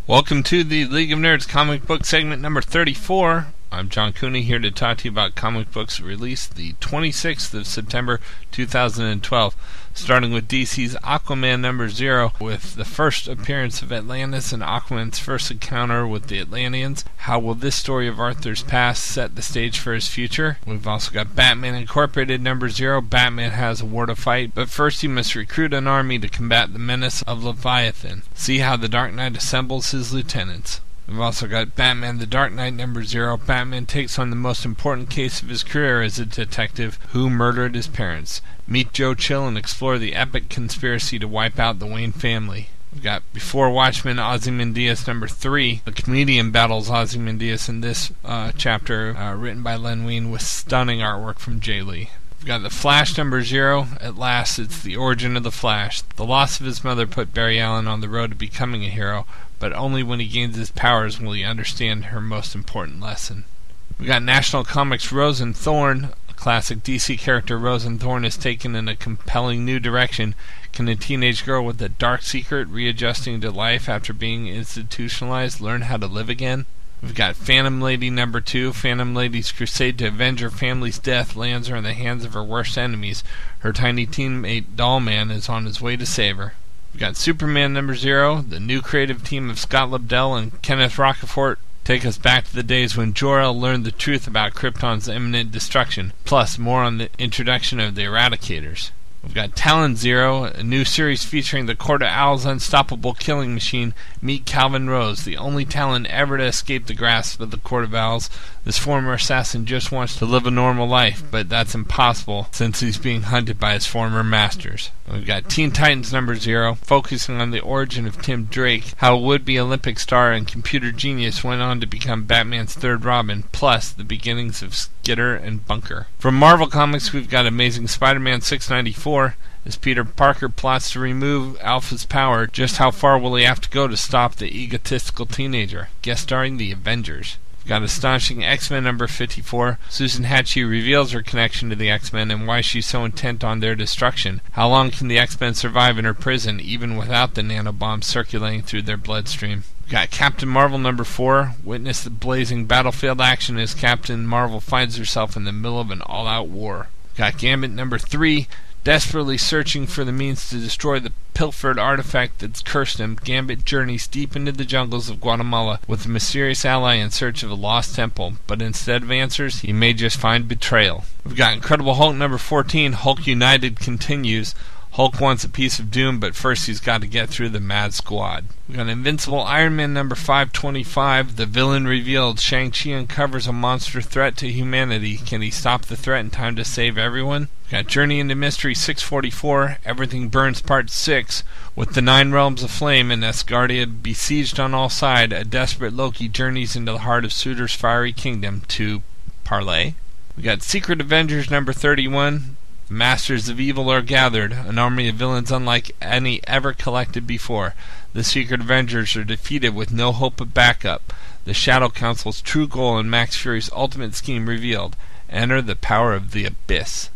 Welcome to the League of Nerds comic book segment number 34. I'm John Cooney, here to talk to you about comic books released the 26th of September 2012, starting with DC's Aquaman number 0, with the first appearance of Atlantis and Aquaman's first encounter with the Atlanteans. How will this story of Arthur's past set the stage for his future? We've also got Batman Incorporated number 0. Batman has a war to fight, but first he must recruit an army to combat the menace of Leviathan. See how the Dark Knight assembles his lieutenants. We've also got Batman the Dark Knight number 0. Batman takes on the most important case of his career as a detective: who murdered his parents. Meet Joe Chill and explore the epic conspiracy to wipe out the Wayne family. We've got Before Watchmen Ozymandias number 3. The comedian battles Ozymandias in this chapter, written by Len Wein with stunning artwork from Jay Lee. We've got The Flash number 0. At last, it's the origin of the Flash. The loss of his mother put Barry Allen on the road to becoming a hero, but only when he gains his powers will he understand her most important lesson. We got National Comics' Rose and Thorn. A classic DC character, Rose and Thorn, is taken in a compelling new direction. Can a teenage girl with a dark secret, readjusting to life after being institutionalized, learn how to live again? We've got Phantom Lady number 2. Phantom Lady's crusade to avenge her family's death lands her in the hands of her worst enemies. Her tiny teammate Dollman is on his way to save her. We've got Superman number 0. The new creative team of Scott Lobdell and Kenneth Rocafort take us back to the days when Jor-El learned the truth about Krypton's imminent destruction, plus more on the introduction of the Eradicators. We've got Talon 0, a new series featuring the Court of Owl's unstoppable killing machine. Meet Calvin Rose, the only Talon ever to escape the grasp of the Court of Owls. This former assassin just wants to live a normal life, but that's impossible since he's being hunted by his former masters. We've got Teen Titans number 0, focusing on the origin of Tim Drake, how a would-be Olympic star and computer genius went on to become Batman's third Robin, plus the beginnings of Skitter and Bunker. From Marvel Comics, we've got Amazing Spider-Man 694. As Peter Parker plots to remove Alpha's power, just how far will he have to go to stop the egotistical teenager? Guest starring the Avengers. We've got Astonishing X-Men number 54. Susan Hatchie reveals her connection to the X-Men and why she's so intent on their destruction. How long can the X-Men survive in her prison, even without the nanobombs circulating through their bloodstream? We've got Captain Marvel number 4. Witness the blazing battlefield action as Captain Marvel finds herself in the middle of an all-out war. We've got Gambit number 3. Desperately searching for the means to destroy the pilfered artifact that's cursed him, Gambit journeys deep into the jungles of Guatemala with a mysterious ally in search of a lost temple, but instead of answers, he may just find betrayal. We've got Incredible Hulk number 14. Hulk United continues. Hulk wants a piece of doom, but first he's got to get through the Mad Squad. We've got Invincible Iron Man number 525. The villain revealed. Shang-Chi uncovers a monster threat to humanity. Can he stop the threat in time to save everyone? We've got Journey into Mystery 644. Everything Burns Part 6. With the 9 realms aflame and Asgardia besieged on all sides, a desperate Loki journeys into the heart of Surtur's fiery kingdom to parlay. We got Secret Avengers number 31. Masters of Evil are gathered, an army of villains unlike any ever collected before. The Secret Avengers are defeated with no hope of backup. The Shadow Council's true goal and Max Fury's ultimate scheme revealed. Enter the power of the Abyss.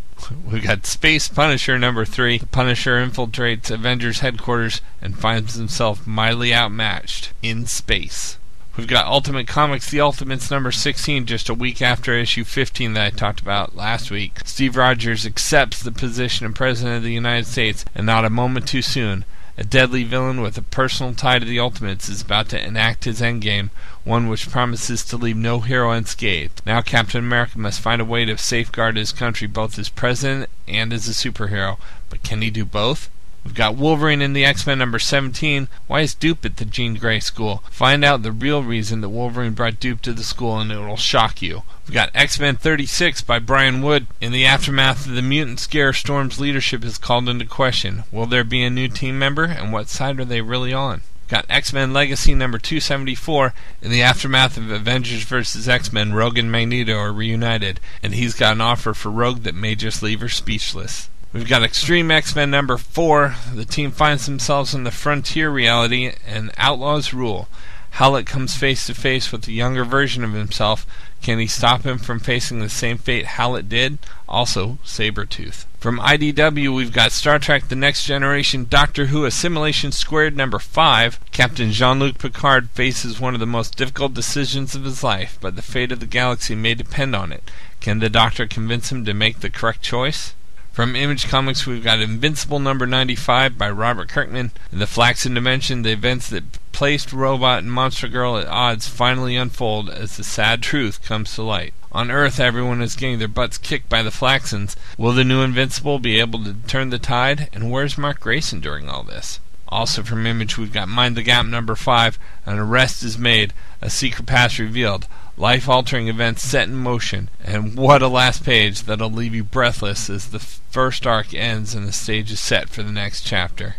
We've got Space Punisher number 3. The Punisher infiltrates Avengers headquarters and finds himself mightily outmatched in space. We've got Ultimate Comics The Ultimates number 16, just a week after issue 15 that I talked about last week. Steve Rogers accepts the position of President of the United States, and not a moment too soon. A deadly villain with a personal tie to the Ultimates is about to enact his endgame, one which promises to leave no hero unscathed. Now Captain America must find a way to safeguard his country both as president and as a superhero. But can he do both? We've got Wolverine in the X-Men number 17. Why is Dupe at the Jean Grey school? Find out the real reason that Wolverine brought Dupe to the school and it will shock you. We've got X-Men 36 by Brian Wood. In the aftermath of the mutant scare, Storm's leadership is called into question. Will there be a new team member, and what side are they really on? Got X-Men Legacy number 274. In the aftermath of Avengers vs. X-Men, Rogue and Magneto are reunited, and he's got an offer for Rogue that may just leave her speechless. We've got Extreme X-Men number 4. The team finds themselves in the frontier reality, and outlaws rule. Howlett comes face to face with a younger version of himself. Can he stop him from facing the same fate Howlett did? Also, Sabretooth. From IDW, we've got Star Trek The Next Generation Doctor Who Assimilation Squared number 5. Captain Jean-Luc Picard faces one of the most difficult decisions of his life, but the fate of the galaxy may depend on it. Can the Doctor convince him to make the correct choice? From Image Comics, we've got Invincible number 95 by Robert Kirkman. In the Flaxen Dimension, the events that placed Robot and Monster Girl at odds finally unfold as the sad truth comes to light. On Earth, everyone is getting their butts kicked by the Flaxens. Will the new Invincible be able to turn the tide? And where's Mark Grayson during all this? Also from Image, we've got Mind the Gap number 5. An arrest is made, a secret past revealed, life-altering events set in motion, and what a last page that'll leave you breathless as the first arc ends and the stage is set for the next chapter.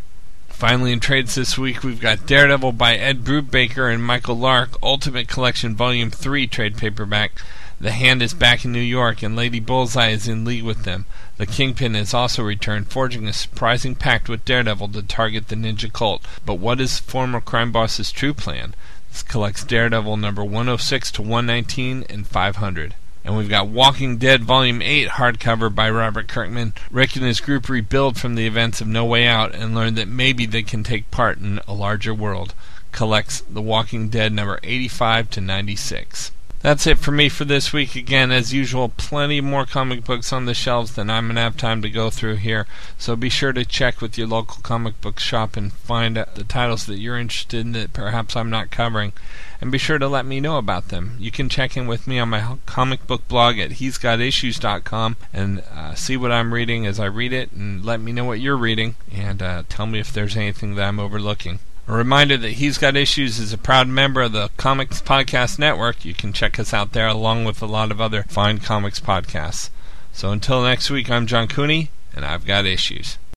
Finally, in trades this week, we've got Daredevil by Ed Brubaker and Michael Lark, Ultimate Collection Volume 3 trade paperback. The Hand is back in New York, and Lady Bullseye is in league with them. The Kingpin has also returned, forging a surprising pact with Daredevil to target the ninja cult. But what is former crime boss's true plan? This collects Daredevil number 106 to 119 and 500. And we've got Walking Dead Volume 8 hardcover by Robert Kirkman. Rick and his group rebuild from the events of No Way Out and learn that maybe they can take part in a larger world. Collects The Walking Dead number 85 to 96. That's it for me for this week. Again, as usual, plenty more comic books on the shelves than I'm going to have time to go through here. So be sure to check with your local comic book shop and find the titles that you're interested in that perhaps I'm not covering. And be sure to let me know about them. You can check in with me on my comic book blog at he'sgotissues.com and see what I'm reading as I read it, and let me know what you're reading, and tell me if there's anything that I'm overlooking. A reminder that He's Got Issues is a proud member of the Comics Podcast Network. You can check us out there along with a lot of other fine comics podcasts. So until next week, I'm John Cooney, and I've got issues.